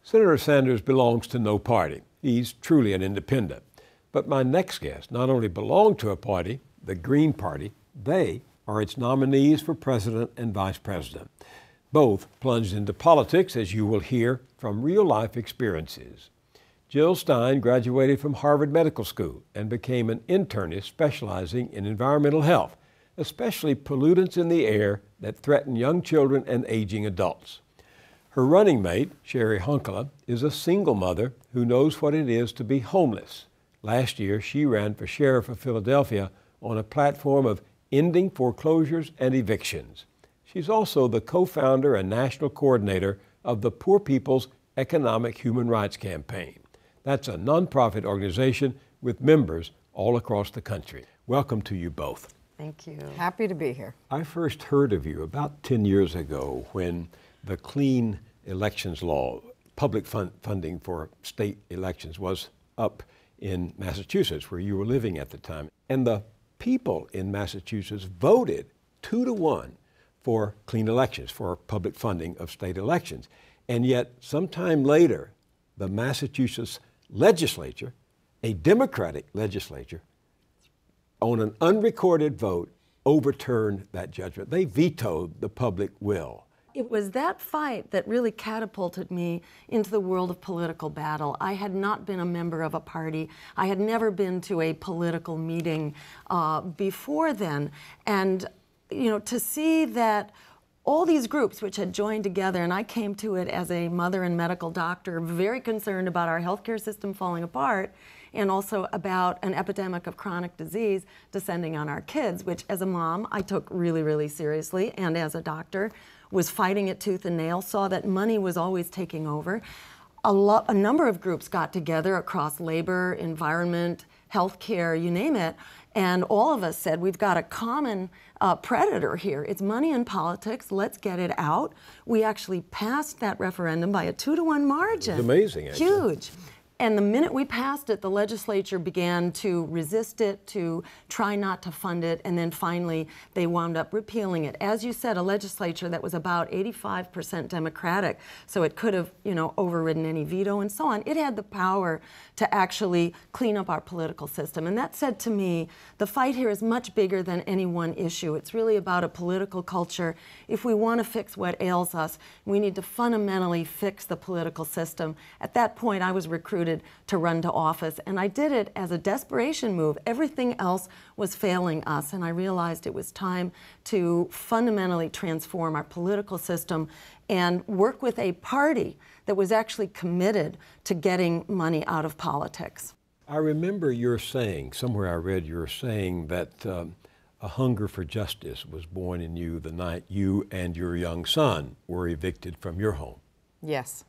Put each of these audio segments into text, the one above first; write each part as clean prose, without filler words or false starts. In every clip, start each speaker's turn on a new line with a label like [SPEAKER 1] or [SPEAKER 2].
[SPEAKER 1] Senator Sanders belongs to no party. He's truly an independent. But my next guest not only belong to a party, the Green Party, they are its nominees for president and vice president. Both plunged into politics, as you will hear, from real-life experiences. Jill Stein graduated from Harvard Medical School and became an internist specializing in environmental health, especially pollutants in the air that threaten young children and aging adults. Her running mate, Cheri Honkala, is a single mother who knows what it is to be homeless. Last year, she ran for sheriff of Philadelphia on a platform of ending foreclosures and evictions. She's also the co-founder and national coordinator of the Poor People's Economic Human Rights Campaign. That's a nonprofit organization with members all across the country. Welcome to you both.
[SPEAKER 2] Thank you.
[SPEAKER 3] Happy to be here.
[SPEAKER 1] I first heard of you about 10 years ago when the Clean Elections Law, public funding for state elections, was up in Massachusetts, where you were living at the time. And the people in Massachusetts voted 2-1 for clean elections, for public funding of state elections. And yet, sometime later, the Massachusetts legislature, a Democratic legislature, on an unrecorded vote, overturned that judgment. They vetoed the public will.
[SPEAKER 2] It was that fight that really catapulted me into the world of political battle. I had not been a member of a party. I had never been to a political meeting before then. And, you know, to see that all these groups which had joined together, and I came to it as a mother and medical doctor, very concerned about our healthcare system falling apart, and also about an epidemic of chronic disease descending on our kids, which as a mom I took really, really seriously, and as a doctor was fighting it tooth and nail, saw that money was always taking over. A number of groups got together across labor, environment, healthcare, you name it, and all of us said, we've got a common predator here. It's money in politics. Let's get it out. We actually passed that referendum by a 2-1 margin.
[SPEAKER 1] It's amazing, actually.
[SPEAKER 2] Huge. And the minute we passed it, the legislature began to resist it, to try not to fund it, and then finally they wound up repealing it. As you said, a legislature that was about 85% Democratic, so it could have, you know, overridden any veto and so on. It had the power to actually clean up our political system. And that said to me, the fight here is much bigger than any one issue. It's really about a political culture. If we want to fix what ails us, we need to fundamentally fix the political system. At that point, I was recruited to run to office, and I did it as a desperation move. Everything else was failing us, and I realized it was time to fundamentally transform our political system and work with a party that was actually committed to getting money out of politics.
[SPEAKER 1] I remember you're saying, somewhere I read you're saying that a hunger for justice was born in you the night you and your young son were evicted from your home.
[SPEAKER 3] Yes.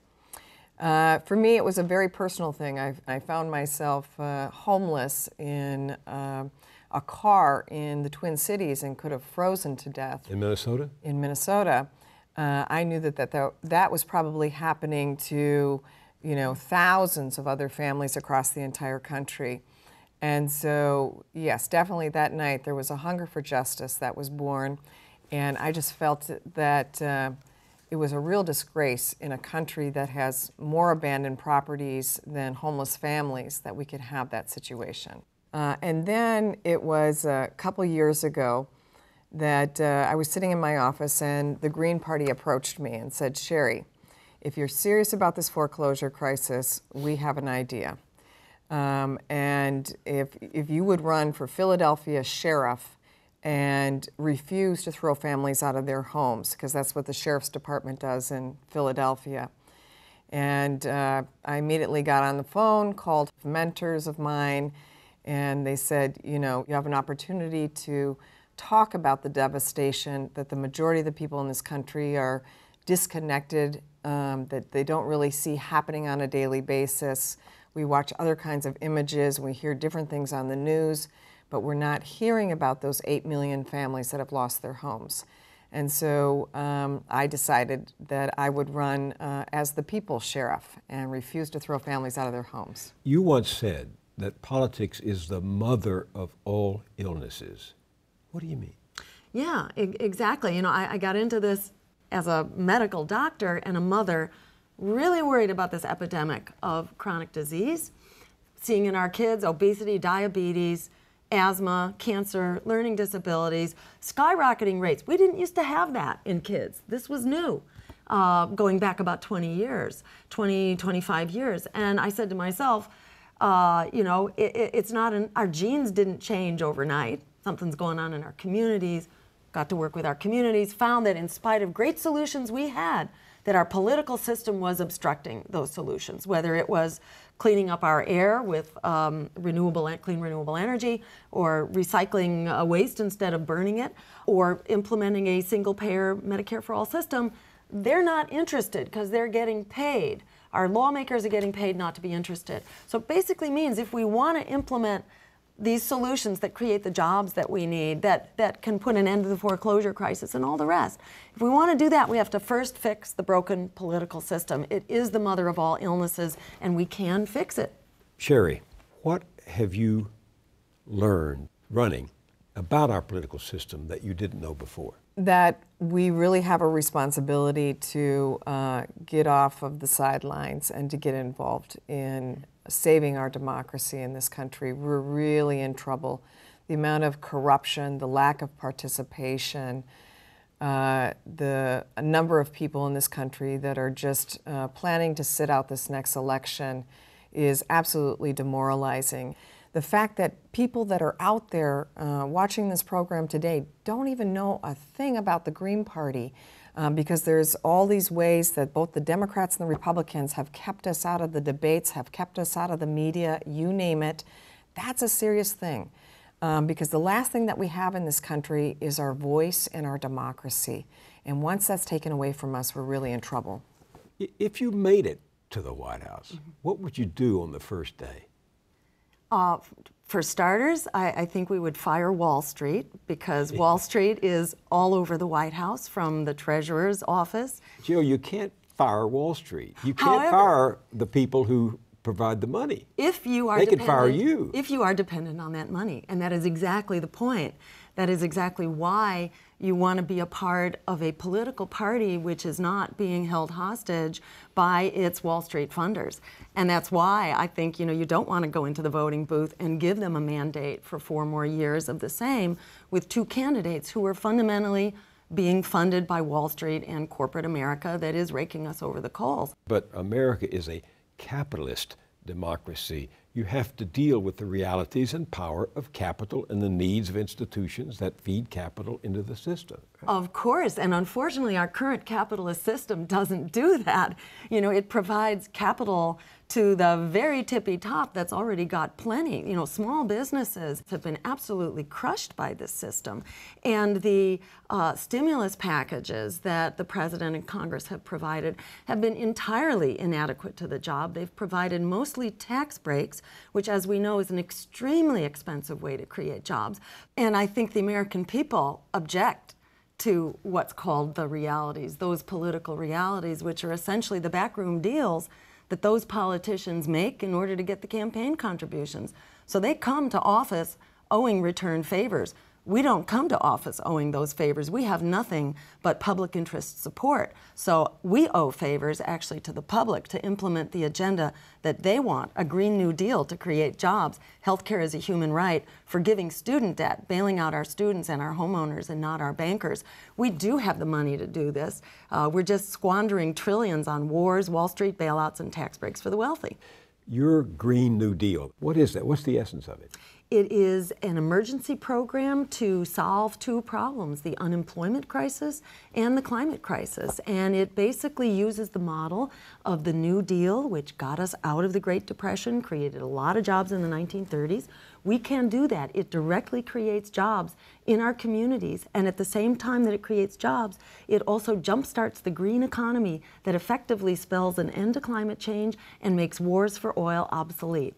[SPEAKER 3] For me, it was a very personal thing. I found myself homeless in a car in the Twin Cities and could have frozen to death.
[SPEAKER 1] In Minnesota? In
[SPEAKER 3] Minnesota. I knew that was probably happening to, you know, thousands of other families across the entire country. And so, yes, definitely that night there was a hunger for justice that was born, and I just felt that it was a real disgrace in a country that has more abandoned properties than homeless families that we could have that situation. And then it was a couple years ago that I was sitting in my office and the Green Party approached me and said, Cheri, if you're serious about this foreclosure crisis, we have an idea. And if you would run for Philadelphia sheriff and refuse to throw families out of their homes, because that's what the sheriff's department does in Philadelphia. And I immediately got on the phone, called mentors of mine, and they said, you know, you have an opportunity to talk about the devastation that the majority of the people in this country are disconnected, that they don't really see happening on a daily basis. We watch other kinds of images, we hear different things on the news, but we're not hearing about those 8 million families that have lost their homes. And so I decided that I would run as the people's sheriff and refuse to throw families out of their homes.
[SPEAKER 1] You once said that politics is the mother of all illnesses. What do you mean?
[SPEAKER 2] Yeah, exactly. You know, I got into this as a medical doctor and a mother really worried about this epidemic of chronic disease, seeing in our kids obesity, diabetes, asthma, cancer, learning disabilities, skyrocketing rates. We didn't used to have that in kids. This was new, going back about 20 years, 20, 25 years. And I said to myself, you know, it's not our genes didn't change overnight. Something's going on in our communities. Got to work with our communities, found that in spite of great solutions we had, that our political system was obstructing those solutions, whether it was cleaning up our air with clean renewable energy, or recycling waste instead of burning it, or implementing a single-payer Medicare for all system. They're not interested because they're getting paid. Our lawmakers are getting paid not to be interested. So it basically means if we want to implement these solutions that create the jobs that we need, that can put an end to the foreclosure crisis and all the rest. If we want to do that, we have to first fix the broken political system. It is the mother of all illnesses, and we can fix it.
[SPEAKER 1] Cheri, what have you learned running about our political system that you didn't know before?
[SPEAKER 3] That we really have a responsibility to get off of the sidelines and to get involved in saving our democracy in this country. We're really in trouble. The amount of corruption, the lack of participation, the number of people in this country that are just planning to sit out this next election is absolutely demoralizing. The fact that people that are out there watching this program today don't even know a thing about the Green Party, because there's all these ways that both the Democrats and the Republicans have kept us out of the debates, have kept us out of the media, you name it. That's a serious thing, because the last thing that we have in this country is our voice and our democracy. And once that's taken away from us, we're really in trouble.
[SPEAKER 1] If you made it to the White House, what would you do on the first day?
[SPEAKER 2] For starters, I think we would fire Wall Street, because Wall Street is all over the White House, from the treasurer's office.
[SPEAKER 1] Jill, you can't fire Wall Street. You can't fire the people who provide the money.
[SPEAKER 2] If you are
[SPEAKER 1] they can fire you.
[SPEAKER 2] If you are dependent on that money. And that is exactly the point. That is exactly why you want to be a part of a political party which is not being held hostage by its Wall Street funders. And that's why I think, you know, you don't want to go into the voting booth and give them a mandate for 4 more years of the same with 2 candidates who are fundamentally being funded by Wall Street and corporate America that is raking us over the coals.
[SPEAKER 1] But America is a capitalist democracy. You have to deal with the realities and power of capital and the needs of institutions that feed capital into the system.
[SPEAKER 2] Of course, and unfortunately our current capitalist system doesn't do that. You know, it provides capital to the very tippy top that's already got plenty. You know, small businesses have been absolutely crushed by this system. And the stimulus packages that the President and Congress have provided have been entirely inadequate to the job. They've provided mostly tax breaks, which, as we know, is an extremely expensive way to create jobs. And I think the American people object to what's called the realities, those political realities, which are essentially the backroom deals that those politicians make in order to get the campaign contributions. So they come to office owing return favors. We don't come to office owing those favors. We have nothing but public interest support. So we owe favors actually to the public to implement the agenda that they want, a Green New Deal to create jobs, healthcare as a human right, forgiving student debt, bailing out our students and our homeowners and not our bankers. We do have the money to do this. We're just squandering trillions on wars, Wall Street bailouts, and tax breaks for the wealthy.
[SPEAKER 1] Your Green New Deal, what is that? What's the essence of it?
[SPEAKER 2] It is an emergency program to solve 2 problems, the unemployment crisis and the climate crisis. And it basically uses the model of the New Deal, which got us out of the Great Depression, created a lot of jobs in the 1930s. We can do that. It directly creates jobs in our communities. And at the same time that it creates jobs, it also jumpstarts the green economy that effectively spells an end to climate change and makes wars for oil obsolete.